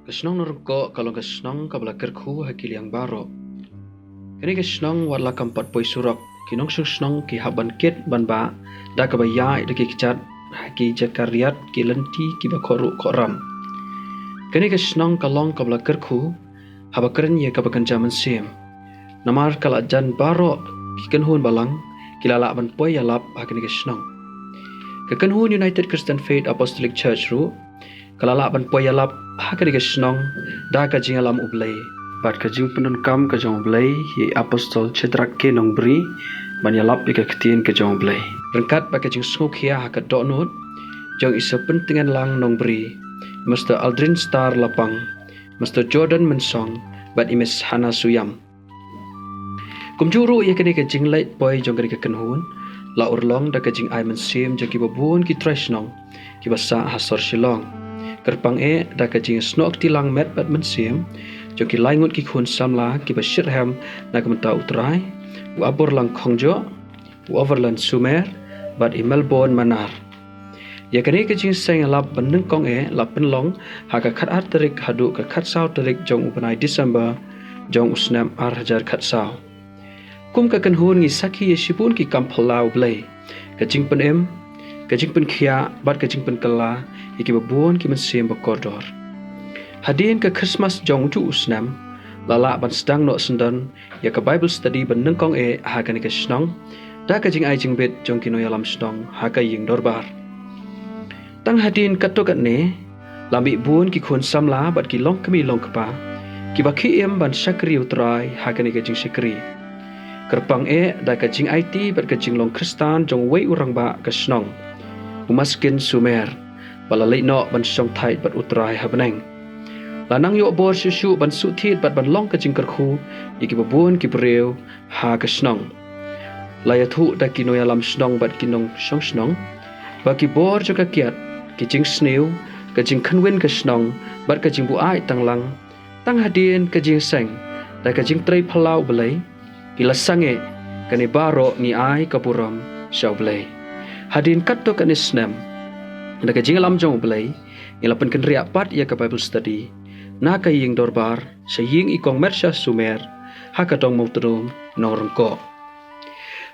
Kasnong norko kalau kasnong kabla kerku hakili yang baro. Kini kasnong warla kampat poi surok kinong susnong ki haban ket banba da kabaya de ki kicat haki jakariat ki lenti ki bakoru koram. Kini kasnong kalong kabla kerku habakeren ye kabakan jaman sim. Namar kala jan baro ki kenhun balang kilala ban poi yalap hakini kasnong. Kekenhun United Christian Faith Apostolic Church ru kalala ban poi yalap hakani kasnong da ka jingalam ublay bat ka jing penun kam ka jong ublay ye apostol chetrak ke nong bri ban yalap ka ktien ka jong ublay rengkat ba ka jing smok hia ha ka donut jong isa pentingan lang nong bri Mr. Aldrin Star Lapang Mr. Jordan Mensong bat imes Hana Suyam kumjuru ye kani ka jing lait poi jong kani ka kenhun la urlong da ka jing ai mensim jong ki babun ki tresnong ki basa hasor shilong kerpang da ka jing snok tilang met bat mensim jo ki laingut ki khun samla ki ba shirham na ka mata utrai u abor lang khongjo u overland sumer bat i Melbourne manar ya kani ka jing seng lap benung kong la penlong ha ka khat atrik hadu ka khat sau tarik jong upanai December jong usnam arhajar khat sau kum ka kan hun ngi sakhi yeshipun ki kamphalau blai ka jing pen ka jing pen khia bat ka jing pen kala iki babon ki mensim bakordor hadin ka Christmas jong ju usnam lala ban sedang no sendan ya ka Bible study ban nengkong ha ka ni ka snong da ka jing ai jing bet jong ki no yalam snong ha ka ying dorbar tang hadin ka to ka ne lambi bun ki khun samla bat ki long kami long kapa ki ba ki em ban sakri utrai ha ka ni ka jing sakri kerpang da ka jing IT bat ka jing long kristan jong wei urang ba ka snong umaskin sumer balalai no ban song thai bat utrai habneng lanang yo bor shu ban su thit bat ban long ka jing kerkhu iki babun ki breu ha ka snong layathu da ki no yalam snong bat ki nong song snong ba ki bor jo ka kiat ki jing sneu ka jing khanwen ka snong bat ka jing bu ai tanglang tang hadin ka jing seng da ka jing trei phalau belai ki lasange kani baro ni ai ka puram shau belai hadin kat to kan isnam da ka jingalam jong belai ilapan kan ria pat ya ka Bible study na ka ying dorbar sa ying ikong mersha sumer ha ka dong motrom norongko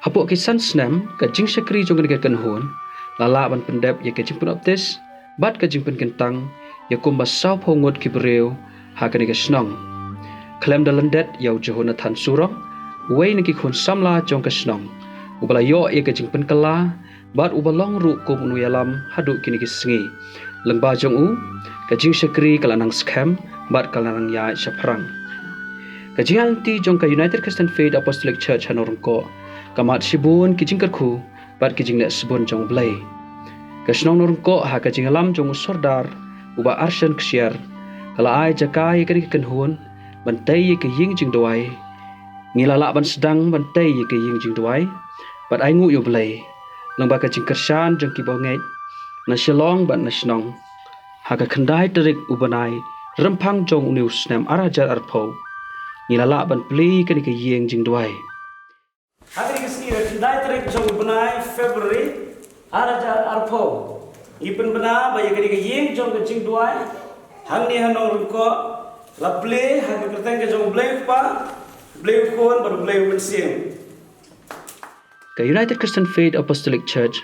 hapo ki san snam ka jing sakri jong ka kan hon lala ban pendep ya ka jing penoptes bat ka jing pen kentang ya kum basau phongot ki breu ha ka ni ka snong klem dalandet yau Jonathan surong wei ni ki khon samla jong ka snong ubala yo ya ka jing pen kala bat ubalong ru ko nu yalam hadu kini kisngi lengba jong u ka jing sakri kalanang scam bat kalanang ya shaprang ka jing anti jong ka United Christian Faith Apostolic Church hanorongko kamat sibun ki jing kerku bat ki jing ne sibun jong blai ka snong norongko ha ka jing alam jong sordar uba arshan ksiar kala ai jakai ka kan hun bantai ka ying jing doai ngilala ban sedang bantai ka ying jing doai bat ai ngu yo blai lengba ka jing kersan jong ki bongai na shilong ban na snong ha ka khandai tarik ubanai rempang jong news nam arajar arpo nilala ban play ka ni ka yeng jing duai hari ke sini khandai tarik jong ubanai February arajar arpo ipen bena ba ye ka ni ka yeng jong ka jing duai hang ni hanong ko la play ha ka kerteng ka jong play pa play kon ba play ubensim ka United Christian Faith Apostolic Church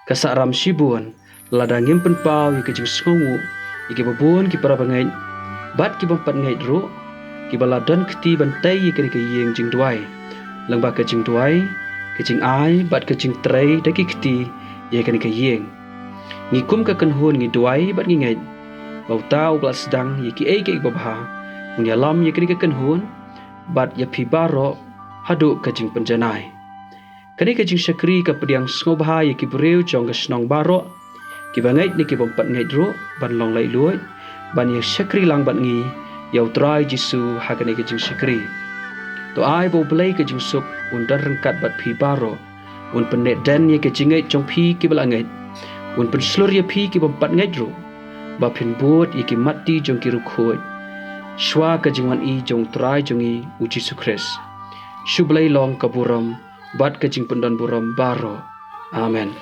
ka saram sibuan ladang impen pau ye ka jing sngongu iki babun ki para bangai bat ki bompat ngai dro ki baladan kti bantai ye ka yeng jing duai lengba ka jing duai ka jing ai bat ka jing trei da ki kti ye ka yeng ngi kum ka kan hun ngi duai bat ngi ngai bau tau blas sedang ye ki ai ke babha ngi alam ye ka kan hun bat ye phi baro hadu ka jing penjanai kani ka jing sakri ka pediang snobha ye ki breu jong ka snong baro ki bangai ni ki bompat ngai dro ban long lai luai ban ye sakri lang ban ngi yau trai jisu ha kani ka jing sakri to ai bo blai ka jing sup undar rengkat bat phi baro un penet dan ye ka jingai jong phi ki balangai un pen slur ye phi ki bompat ngai dro ba phin bot ye ki mati jong ki rukhoi shwa ka jingwan i jong trai jong i uji sukres shublai long kaburam bat ka jing pendan buram baro amen